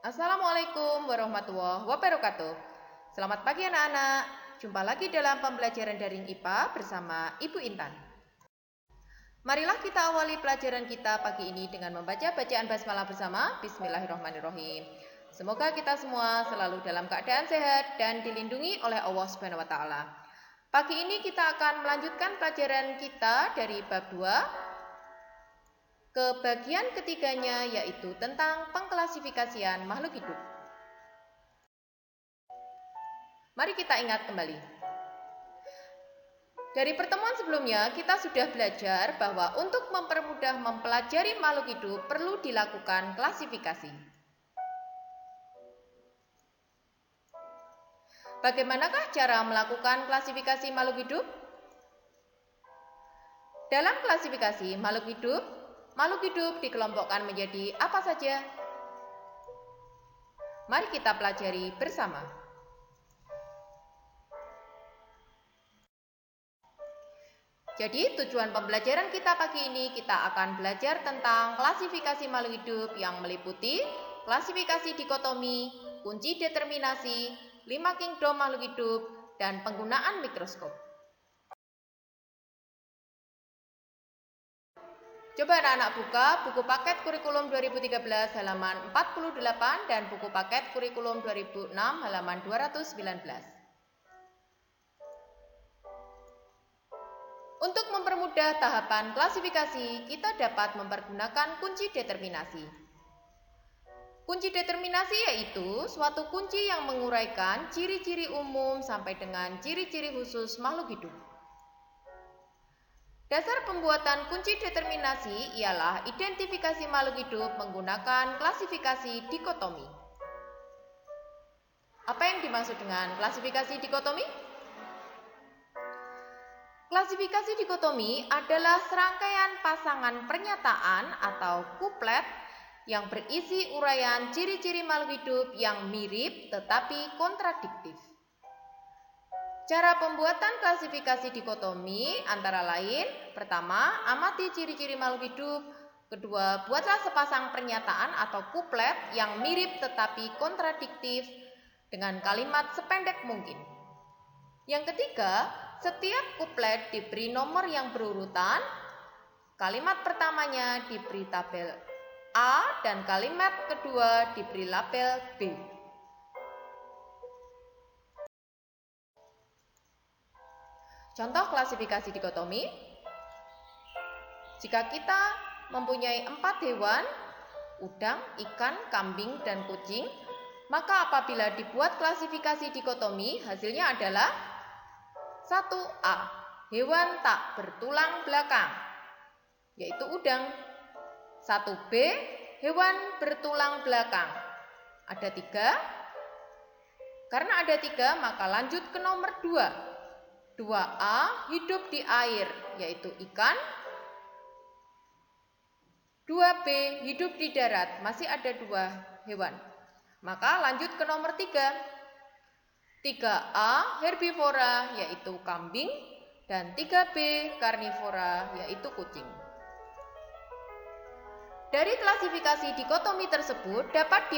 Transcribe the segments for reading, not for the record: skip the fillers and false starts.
Assalamualaikum warahmatullahi wabarakatuh. Selamat pagi anak-anak. Jumpa lagi dalam pembelajaran daring IPA bersama Ibu Intan. Marilah kita awali pelajaran kita pagi ini dengan membaca bacaan basmalah bersama. Bismillahirrahmanirrahim. Semoga kita semua selalu dalam keadaan sehat dan dilindungi oleh Allah Subhanahu wa taala. Pagi ini kita akan melanjutkan pelajaran kita dari bab 2 ke bagian ketiganya, yaitu tentang pengklasifikasian makhluk hidup. Mari kita ingat kembali. Dari pertemuan sebelumnya, kita sudah belajar bahwa untuk mempermudah mempelajari makhluk hidup perlu dilakukan klasifikasi. Bagaimanakah cara melakukan klasifikasi makhluk hidup? Dalam klasifikasi makhluk hidup dikelompokkan menjadi apa saja? Mari kita pelajari bersama. Jadi tujuan pembelajaran kita pagi ini, kita akan belajar tentang klasifikasi makhluk hidup yang meliputi klasifikasi dikotomi, kunci determinasi, 5 kingdom makhluk hidup, dan penggunaan mikroskop. Coba anak-anak buka buku paket kurikulum 2013 halaman 48 dan buku paket kurikulum 2006 halaman 219. Untuk mempermudah tahapan klasifikasi, kita dapat mempergunakan kunci determinasi. Kunci determinasi yaitu suatu kunci yang menguraikan ciri-ciri umum sampai dengan ciri-ciri khusus makhluk hidup. Dasar pembuatan kunci determinasi ialah identifikasi makhluk hidup menggunakan klasifikasi dikotomi. Apa yang dimaksud dengan klasifikasi dikotomi? Klasifikasi dikotomi adalah serangkaian pasangan pernyataan atau kuplet yang berisi uraian ciri-ciri makhluk hidup yang mirip tetapi kontradiktif. Cara pembuatan klasifikasi dikotomi antara lain, pertama, amati ciri-ciri makhluk hidup. Kedua, buatlah sepasang pernyataan atau kuplet yang mirip tetapi kontradiktif dengan kalimat sependek mungkin. Yang ketiga, setiap kuplet diberi nomor yang berurutan. Kalimat pertamanya diberi tabel A dan kalimat kedua diberi label B. Contoh klasifikasi dikotomi, jika kita mempunyai 4 hewan, udang, ikan, kambing, dan kucing, maka apabila dibuat klasifikasi dikotomi, hasilnya adalah 1A, hewan tak bertulang belakang, yaitu udang. 1B, hewan bertulang belakang. Ada 3, karena ada 3 maka lanjut ke nomor 2. 2A hidup di air, yaitu ikan. 2B hidup di darat, masih ada 2 hewan. Maka lanjut ke nomor 3. 3A herbivora, yaitu kambing. Dan 3B karnivora, yaitu kucing. Dari klasifikasi dikotomi tersebut dapat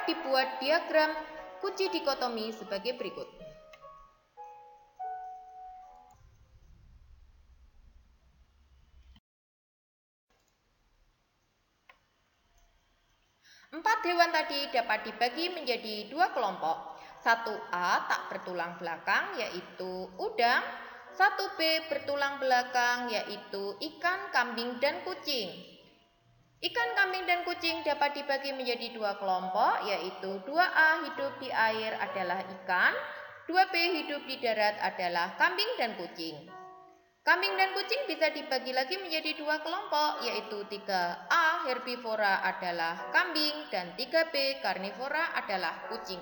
dibuat diagram kunci dikotomi sebagai berikut. 4 hewan tadi dapat dibagi menjadi 2 kelompok. 1A tak bertulang belakang, yaitu udang. 1B bertulang belakang, yaitu ikan, kambing, dan kucing. Ikan, kambing, dan kucing dapat dibagi menjadi 2 kelompok, yaitu 2A hidup di air adalah ikan, 2B hidup di darat adalah kambing dan kucing. Kambing dan kucing bisa dibagi lagi menjadi 2 kelompok, yaitu 3A herbivora adalah kambing dan 3B karnivora adalah kucing.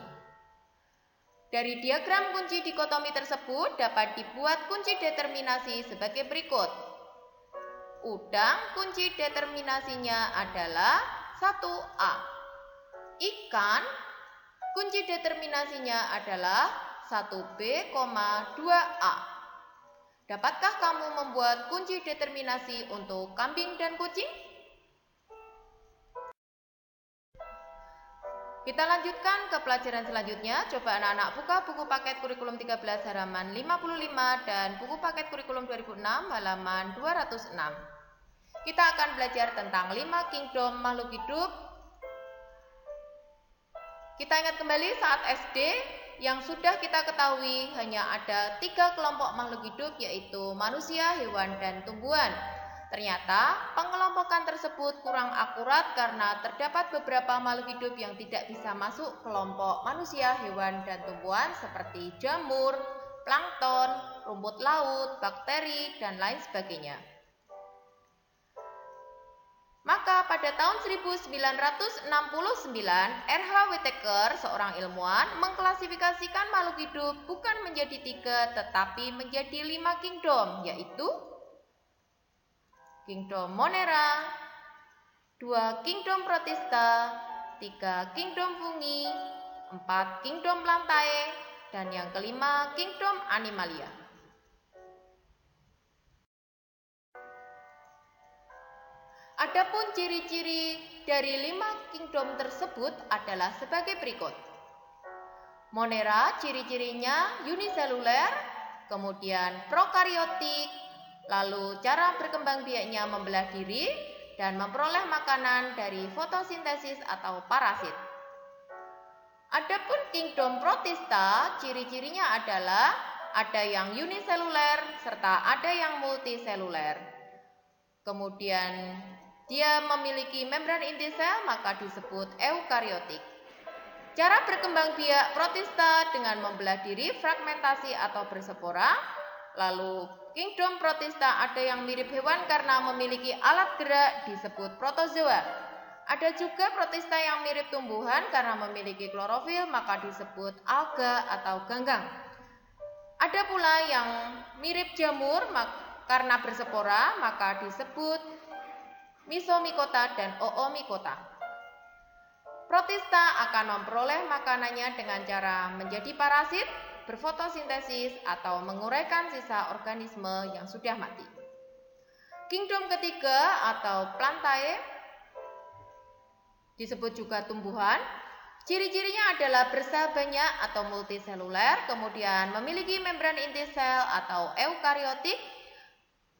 Dari diagram kunci dikotomi tersebut dapat dibuat kunci determinasi sebagai berikut. Udang kunci determinasinya adalah 1A. Ikan kunci determinasinya adalah 1B, 2A. Dapatkah kamu membuat kunci determinasi untuk kambing dan kucing? Kita lanjutkan ke pelajaran selanjutnya. Coba anak-anak buka buku paket kurikulum 13 halaman 55 dan buku paket kurikulum 2006 halaman 206. Kita akan belajar tentang 5 kingdom makhluk hidup. Kita ingat kembali saat SD yang sudah kita ketahui hanya ada 3 kelompok makhluk hidup, yaitu manusia, hewan, dan tumbuhan. Ternyata pengelompokan tersebut kurang akurat karena terdapat beberapa makhluk hidup yang tidak bisa masuk kelompok manusia, hewan, dan tumbuhan seperti jamur, plankton, rumput laut, bakteri, dan lain sebagainya. Maka pada tahun 1969, R.H. Whittaker, seorang ilmuwan, mengklasifikasikan makhluk hidup bukan menjadi 3 tetapi menjadi 5 kingdom, yaitu kingdom Monera, 2 kingdom Protista, 3 kingdom Fungi, 4 kingdom Plantae, dan yang kelima kingdom Animalia. Adapun ciri-ciri dari 5 kingdom tersebut adalah sebagai berikut. Monera ciri-cirinya uniseluler, kemudian prokariotik, lalu cara berkembang biaknya membelah diri dan memperoleh makanan dari fotosintesis atau parasit. Adapun kingdom Protista, ciri-cirinya adalah ada yang uniseluler serta ada yang multiseluler. Kemudian dia memiliki membran inti sel, maka disebut eukariotik. Cara berkembang biak Protista dengan membelah diri, fragmentasi atau berspora. Lalu kingdom Protista ada yang mirip hewan karena memiliki alat gerak, disebut protozoa. Ada juga Protista yang mirip tumbuhan karena memiliki klorofil, maka disebut alga atau ganggang. Ada pula yang mirip jamur karena berspora, maka disebut Mysomicota dan Oomycota. Protista akan memperoleh makanannya dengan cara menjadi parasit, berfotosintesis, atau menguraikan sisa organisme yang sudah mati. Kingdom ketiga atau Plantae disebut juga tumbuhan. Ciri-cirinya adalah bersel banyak atau multiseluler, kemudian memiliki membran inti sel atau eukariotik,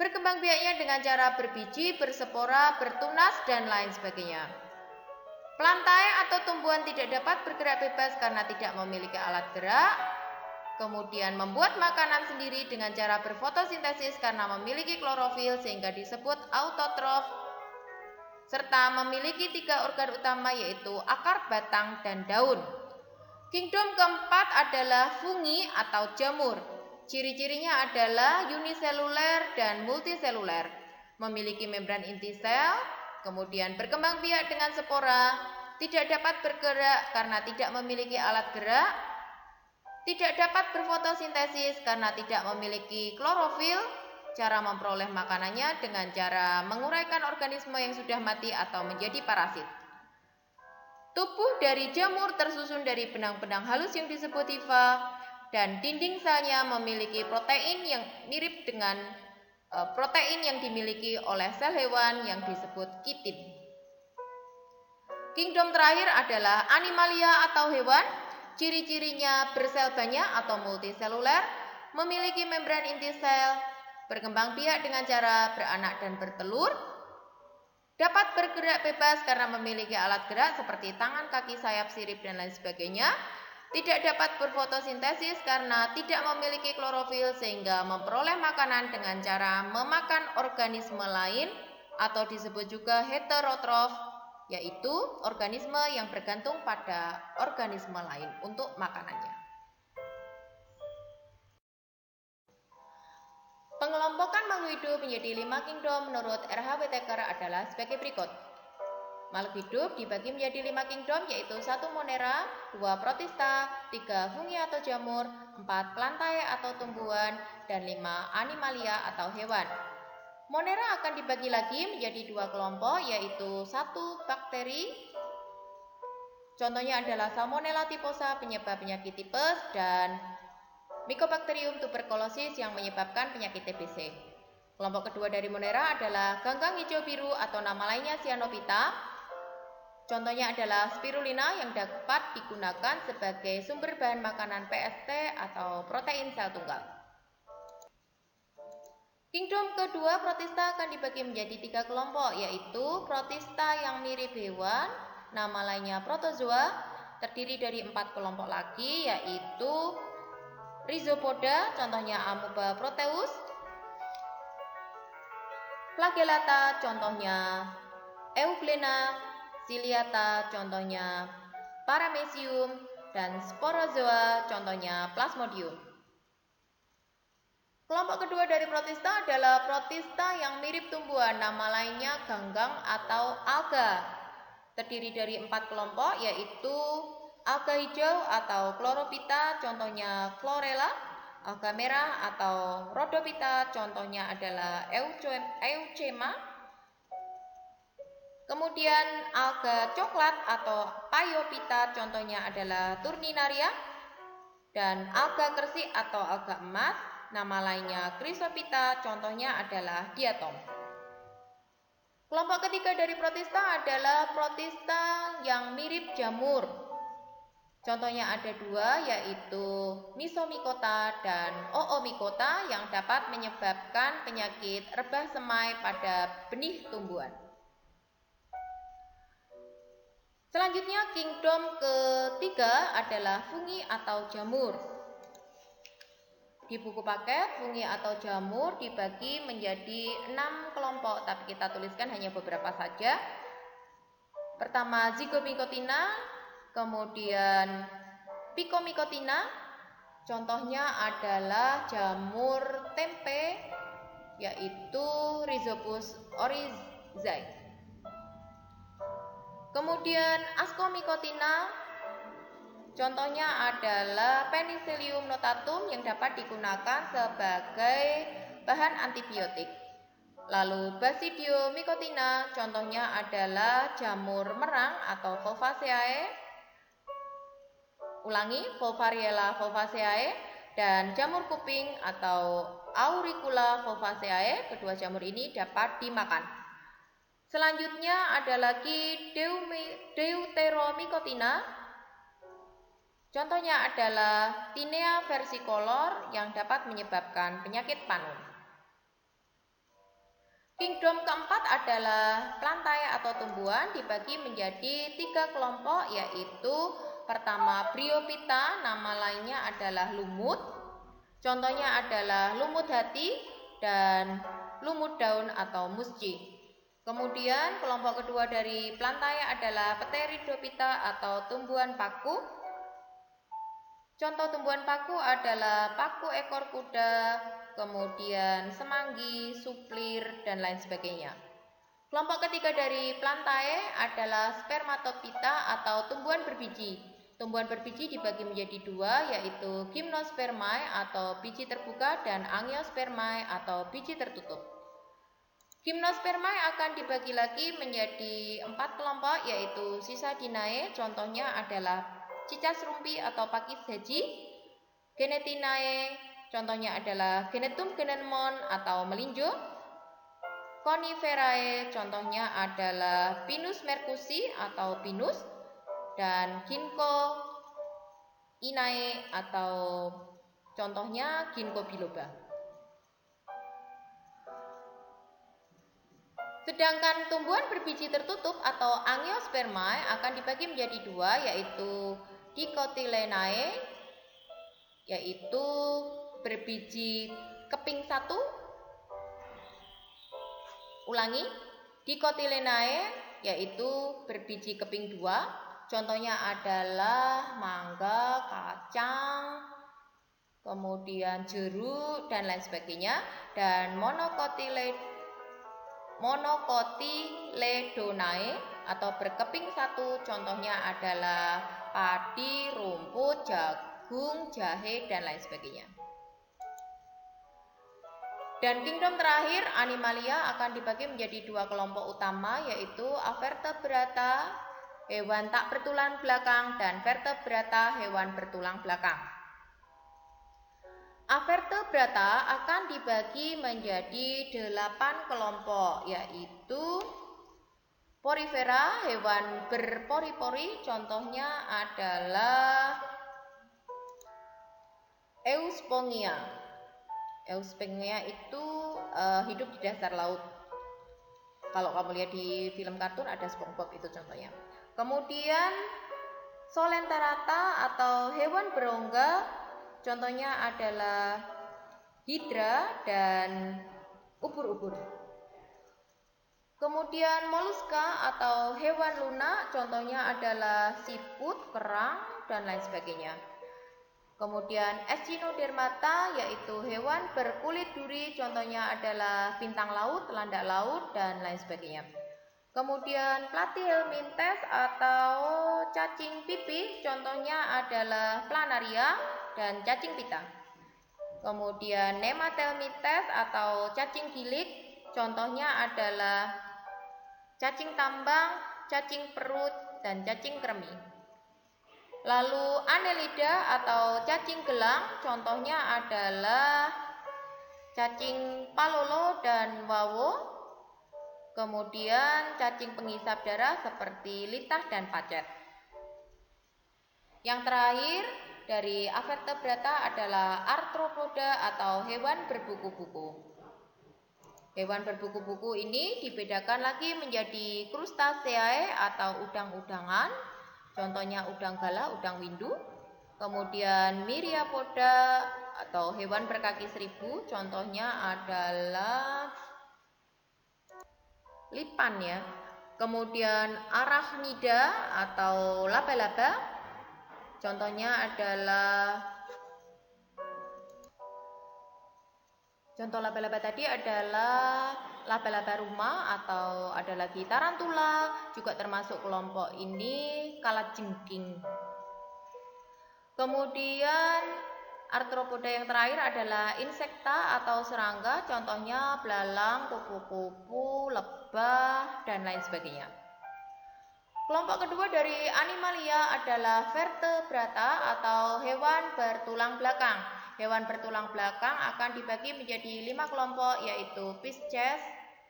berkembang biaknya dengan cara berbiji, berspora, bertunas, dan lain sebagainya. Plantae atau tumbuhan tidak dapat bergerak bebas karena tidak memiliki alat gerak, kemudian membuat makanan sendiri dengan cara berfotosintesis karena memiliki klorofil sehingga disebut autotrof, serta memiliki 3 organ utama yaitu akar, batang, dan daun. Kingdom keempat adalah fungi atau jamur. Ciri-cirinya adalah uniseluler dan multiseluler, memiliki membran inti sel, kemudian berkembang biak dengan spora, tidak dapat bergerak karena tidak memiliki alat gerak, tidak dapat berfotosintesis karena tidak memiliki klorofil. Cara memperoleh makanannya dengan cara menguraikan organisme yang sudah mati atau menjadi parasit. Tubuh dari jamur tersusun dari benang-benang halus yang disebut hifa, dan dinding selnya memiliki protein yang mirip dengan protein yang dimiliki oleh sel hewan yang disebut kitin. Kingdom terakhir adalah Animalia atau hewan. Ciri-cirinya bersel banyak atau multiseluler, memiliki membran inti sel, berkembang biak dengan cara beranak dan bertelur, dapat bergerak bebas karena memiliki alat gerak seperti tangan, kaki, sayap, sirip, dan lain sebagainya. Tidak dapat berfotosintesis karena tidak memiliki klorofil sehingga memperoleh makanan dengan cara memakan organisme lain atau disebut juga heterotrof, yaitu organisme yang bergantung pada organisme lain untuk makanannya. Pengelompokan makhluk hidup menjadi 5 kingdom menurut R.H. Whittaker adalah sebagai berikut. Makhluk hidup dibagi menjadi 5 kingdom, yaitu 1 Monera, 2 Protista, 3 fungi atau jamur, 4 Plantae atau tumbuhan, dan 5 Animalia atau hewan. Monera akan dibagi lagi menjadi 2 kelompok, yaitu 1 bakteri, contohnya adalah Salmonella typhosa penyebab penyakit tipes, dan Mycobacterium tuberculosis yang menyebabkan penyakit TBC. Kelompok kedua dari Monera adalah ganggang hijau biru atau nama lainnya Cyanophyta. Contohnya adalah spirulina yang dapat digunakan sebagai sumber bahan makanan PST atau protein sel tunggal. Kingdom kedua protista akan dibagi menjadi 3 kelompok, yaitu protista yang mirip hewan, nama lainnya protozoa, terdiri dari 4 kelompok lagi, yaitu Rhizopoda, contohnya Amoeba proteus, Flagellata, contohnya Euglena, Ciliata, contohnya Paramecium, dan Sporozoa, contohnya Plasmodium. Kelompok kedua dari protista adalah protista yang mirip tumbuhan, nama lainnya ganggang atau alga. Terdiri dari 4 kelompok, yaitu alga hijau atau Chlorophyta, contohnya Chlorella, alga merah atau Rhodophyta, contohnya adalah Eucema. Kemudian alga coklat atau Phaeophyta, contohnya adalah Turninaria. Dan alga kersik atau alga emas, nama lainnya Chrysophyta, contohnya adalah Diatom. Kelompok ketiga dari protista adalah protista yang mirip jamur. Contohnya ada 2, yaitu Mysomicota dan Oomycota yang dapat menyebabkan penyakit rebah semai pada benih tumbuhan. Selanjutnya, kingdom ketiga adalah fungi atau jamur. Di buku paket, fungi atau jamur dibagi menjadi 6 kelompok, tapi kita tuliskan hanya beberapa saja. Pertama, Zygomycotina, kemudian Picomycotina, contohnya adalah jamur tempe, yaitu Rhizopus oryzae. Kemudian Ascomycotina, contohnya adalah Penicillium notatum yang dapat digunakan sebagai bahan antibiotik. Lalu Basidiomycotina, contohnya adalah jamur merang atau Volvaceae. Ulangi, Volvariella volvaceae, dan jamur kuping atau Auricula volvaceae. Kedua jamur ini dapat dimakan. Selanjutnya ada lagi Deuteromycotina. Contohnya adalah Tinea versicolor yang dapat menyebabkan penyakit panu. Kingdom keempat adalah plantae atau tumbuhan, dibagi menjadi 3 kelompok, yaitu pertama Bryophyta, nama lainnya adalah lumut. Contohnya adalah lumut hati dan lumut daun atau musci. Kemudian kelompok kedua dari plantae adalah Pteridophyta atau tumbuhan paku. Contoh tumbuhan paku adalah paku ekor kuda, kemudian semanggi, suplir, dan lain sebagainya. Kelompok ketiga dari plantae adalah Spermatophyta atau tumbuhan berbiji. Tumbuhan berbiji dibagi menjadi 2, yaitu Gymnospermae atau biji terbuka dan Angiospermae atau biji tertutup. Gymnospermae akan dibagi lagi menjadi 4 kelompok, yaitu Cisadinae, contohnya adalah cicak rumpi atau pakis haji. Genetinae, contohnya adalah Genetum genemon atau melinjo. Coniferae, contohnya adalah Pinus mercusi atau pinus. Dan Ginkgoinae atau contohnya Ginkgo biloba. Sedangkan tumbuhan berbiji tertutup atau Angiospermae akan dibagi menjadi 2, yaitu Dicotylenae, yaitu berbiji keping 1. Ulangi, Dicotylenae yaitu berbiji keping 2. Contohnya adalah mangga, kacang, kemudian jeruk, dan lain sebagainya. Dan Monocotyledonae atau berkeping 1, contohnya adalah padi, rumput, jagung, jahe, dan lain sebagainya. Dan kingdom terakhir, Animalia, akan dibagi menjadi 2 kelompok utama, yaitu Avertebrata, hewan tak bertulang belakang, dan Vertebrata, hewan bertulang belakang. Avertebrata akan dibagi menjadi 8 kelompok, yaitu Porifera, hewan berpori-pori, contohnya adalah Euspongia. Euspongia itu hidup di dasar laut. Kalau kamu lihat di film kartun ada SpongeBob itu contohnya. Kemudian Solentarata atau hewan berongga, contohnya adalah Hydra dan ubur-ubur. Kemudian moluska atau hewan lunak, contohnya adalah siput, kerang, dan lain sebagainya. Kemudian Echinodermata yaitu hewan berkulit duri, contohnya adalah bintang laut, landak laut, dan lain sebagainya. Kemudian Platyhelminthes atau cacing pipih, contohnya adalah planaria dan cacing pita. Kemudian Nemathelminthes atau cacing gilik, contohnya adalah cacing tambang, cacing perut, dan cacing kremi. Lalu Annelida atau cacing gelang, contohnya adalah cacing palolo dan wawo. Kemudian cacing penghisap darah seperti litah dan pacet. Yang terakhir dari Avertebrata adalah Arthropoda atau hewan berbuku-buku. Hewan berbuku-buku ini dibedakan lagi menjadi Crustaceae atau udang-udangan, contohnya udang galah, udang windu. Kemudian Myriapoda atau hewan berkaki seribu, contohnya adalah lipan ya. Kemudian Arachnida atau laba-laba, contohnya adalah contoh laba-laba tadi adalah laba-laba rumah atau ada lagi tarantula, juga termasuk kelompok ini kalajengking. Kemudian arthropoda yang terakhir adalah insekta atau serangga, contohnya belalang, kupu-kupu, lebah, dan lain sebagainya. Kelompok kedua dari animalia adalah vertebrata atau hewan bertulang belakang. Hewan bertulang belakang akan dibagi menjadi 5 kelompok, yaitu Pisces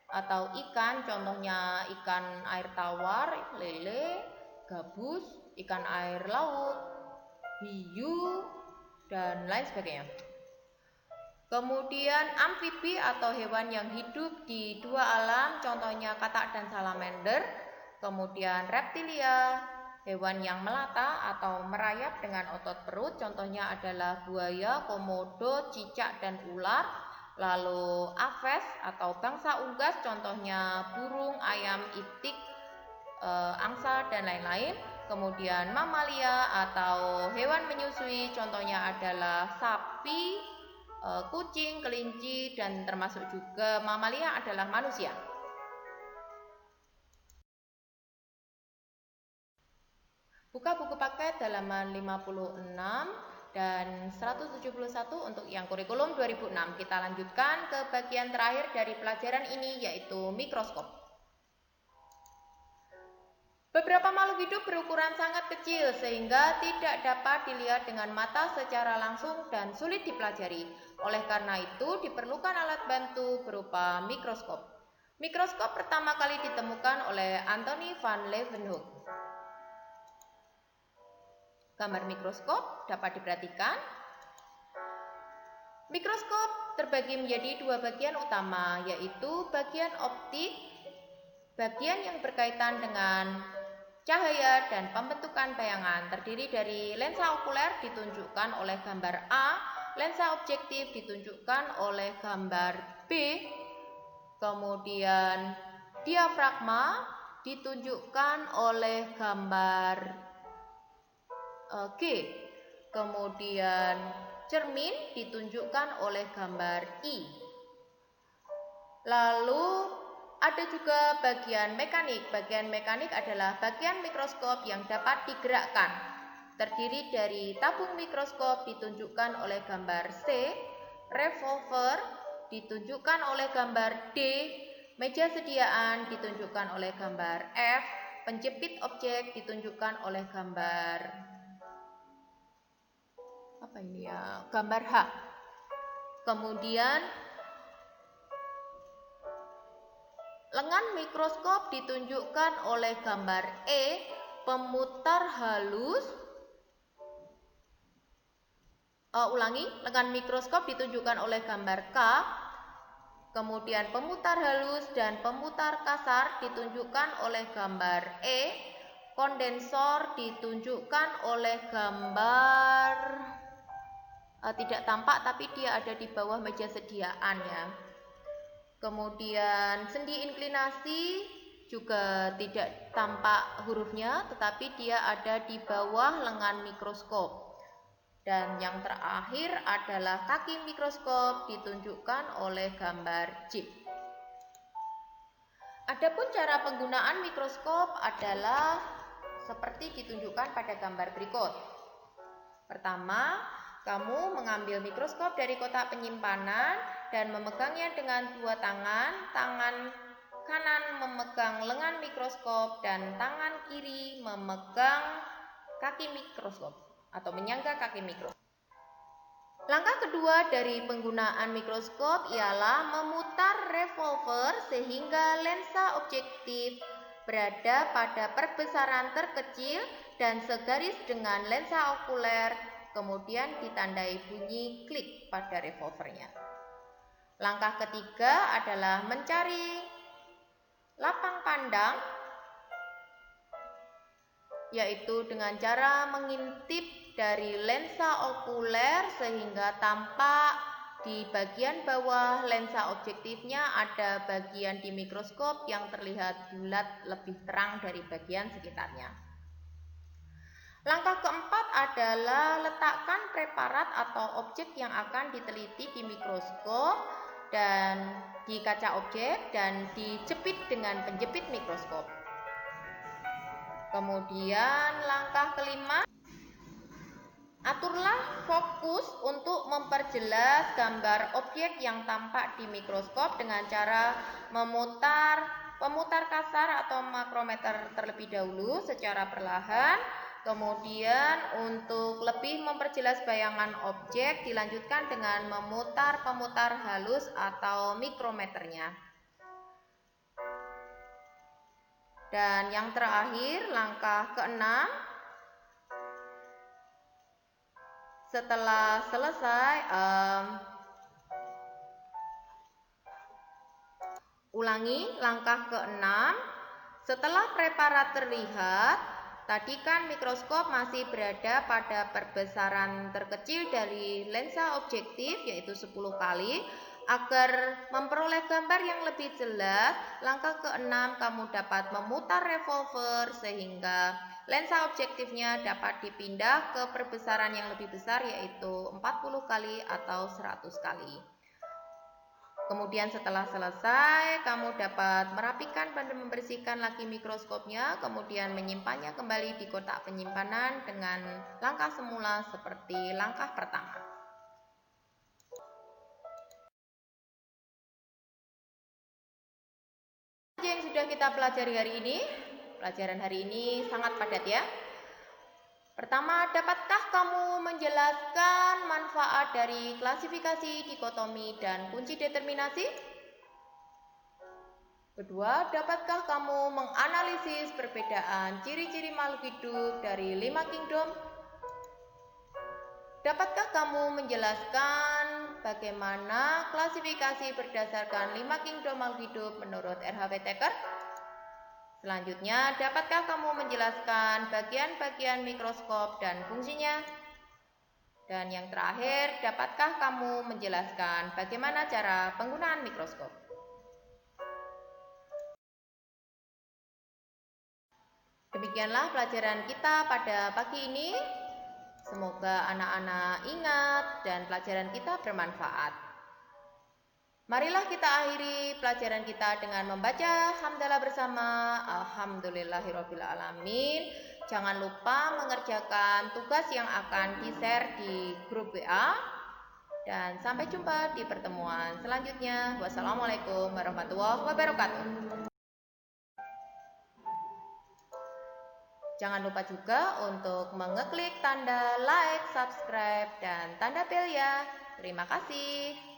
atau ikan, contohnya ikan air tawar, lele, gabus, ikan air laut, hiu, dan lain sebagainya. Kemudian amfibi atau hewan yang hidup di dua alam, contohnya katak dan salamander. Kemudian reptilia, hewan yang melata atau merayap dengan otot perut, contohnya adalah buaya, komodo, cicak, dan ular. Lalu aves atau bangsa unggas, contohnya burung, ayam, itik, angsa, dan lain-lain. Kemudian mamalia atau hewan menyusui, contohnya adalah sapi, kucing, kelinci, dan termasuk juga mamalia adalah manusia. Buka buku paket halaman 56 dan 171 untuk yang kurikulum 2006. Kita lanjutkan ke bagian terakhir dari pelajaran ini, yaitu mikroskop. Beberapa makhluk hidup berukuran sangat kecil sehingga tidak dapat dilihat dengan mata secara langsung dan sulit dipelajari. Oleh karena itu diperlukan alat bantu berupa mikroskop. Mikroskop pertama kali ditemukan oleh Anthony van Leeuwenhoek. Gambar mikroskop dapat diperhatikan. Mikroskop terbagi menjadi dua bagian utama, yaitu bagian optik, bagian yang berkaitan dengan cahaya dan pembentukan bayangan, terdiri dari lensa okuler ditunjukkan oleh gambar A, lensa objektif ditunjukkan oleh gambar B, kemudian diafragma ditunjukkan oleh gambar G, kemudian cermin ditunjukkan oleh gambar I. Lalu ada juga bagian mekanik. Bagian mekanik adalah bagian mikroskop yang dapat digerakkan. Terdiri dari tabung mikroskop ditunjukkan oleh gambar C, revolver ditunjukkan oleh gambar D, meja sediaan ditunjukkan oleh gambar F, penjepit objek ditunjukkan oleh gambar gambar H. Kemudian Lengan mikroskop ditunjukkan oleh gambar E, pemutar halus. Lengan mikroskop ditunjukkan oleh gambar K. Kemudian pemutar halus dan pemutar kasar ditunjukkan oleh gambar E. Kondensor ditunjukkan oleh gambar tidak tampak, tapi dia ada di bawah meja sediaan ya. Kemudian sendi inklinasi juga tidak tampak hurufnya, tetapi dia ada di bawah lengan mikroskop. Dan yang terakhir adalah kaki mikroskop ditunjukkan oleh gambar J. Adapun cara penggunaan mikroskop adalah seperti ditunjukkan pada gambar berikut. Pertama, kamu mengambil mikroskop dari kotak penyimpanan dan memegangnya dengan dua tangan. Tangan kanan memegang lengan mikroskop dan tangan kiri memegang kaki mikroskop atau menyangga kaki mikroskop. Langkah kedua dari penggunaan mikroskop ialah memutar revolver sehingga lensa objektif berada pada perbesaran terkecil dan segaris dengan lensa okuler, kemudian ditandai bunyi klik pada revolvernya. Langkah ketiga adalah mencari lapang pandang, yaitu dengan cara mengintip dari lensa okuler sehingga tampak di bagian bawah lensa objektifnya ada bagian di mikroskop yang terlihat bulat lebih terang dari bagian sekitarnya. Langkah keempat adalah letakkan preparat atau objek yang akan diteliti di mikroskop dan di kaca objek dan dijepit dengan penjepit mikroskop. Kemudian langkah kelima, aturlah fokus untuk memperjelas gambar objek yang tampak di mikroskop dengan cara memutar pemutar kasar atau makrometer terlebih dahulu secara perlahan. Kemudian untuk lebih memperjelas bayangan objek dilanjutkan dengan memutar pemutar halus atau mikrometernya. Dan yang terakhir, langkah keenam, setelah selesai ulangi langkah keenam, setelah preparat terlihat, tadi kan mikroskop masih berada pada perbesaran terkecil dari lensa objektif yaitu 10 kali. Agar memperoleh gambar yang lebih jelas, langkah keenam kamu dapat memutar revolver sehingga lensa objektifnya dapat dipindah ke perbesaran yang lebih besar yaitu 40 kali atau 100 kali. Kemudian setelah selesai, kamu dapat merapikan dan membersihkan lagi mikroskopnya, kemudian menyimpannya kembali di kotak penyimpanan dengan langkah semula seperti langkah pertama. Yang sudah kita pelajari hari ini, pelajaran hari ini sangat padat ya. Pertama, dapatkah kamu menjelaskan manfaat dari klasifikasi, dikotomi, dan kunci determinasi? Kedua, dapatkah kamu menganalisis perbedaan ciri-ciri makhluk hidup dari 5 kingdom? Dapatkah kamu menjelaskan bagaimana klasifikasi berdasarkan 5 kingdom makhluk hidup menurut R.H. Whittaker? Selanjutnya, dapatkah kamu menjelaskan bagian-bagian mikroskop dan fungsinya? Dan yang terakhir, dapatkah kamu menjelaskan bagaimana cara penggunaan mikroskop? Demikianlah pelajaran kita pada pagi ini. Semoga anak-anak ingat dan pelajaran kita bermanfaat. Marilah kita akhiri pelajaran kita dengan membaca hamdalah bersama. Alhamdulillahirrabbilalamin. Jangan lupa mengerjakan tugas yang akan di-share di grup WA. Dan sampai jumpa di pertemuan selanjutnya. Wassalamualaikum warahmatullahi wabarakatuh. Jangan lupa juga untuk mengeklik tanda like, subscribe, dan tanda bel ya. Terima kasih.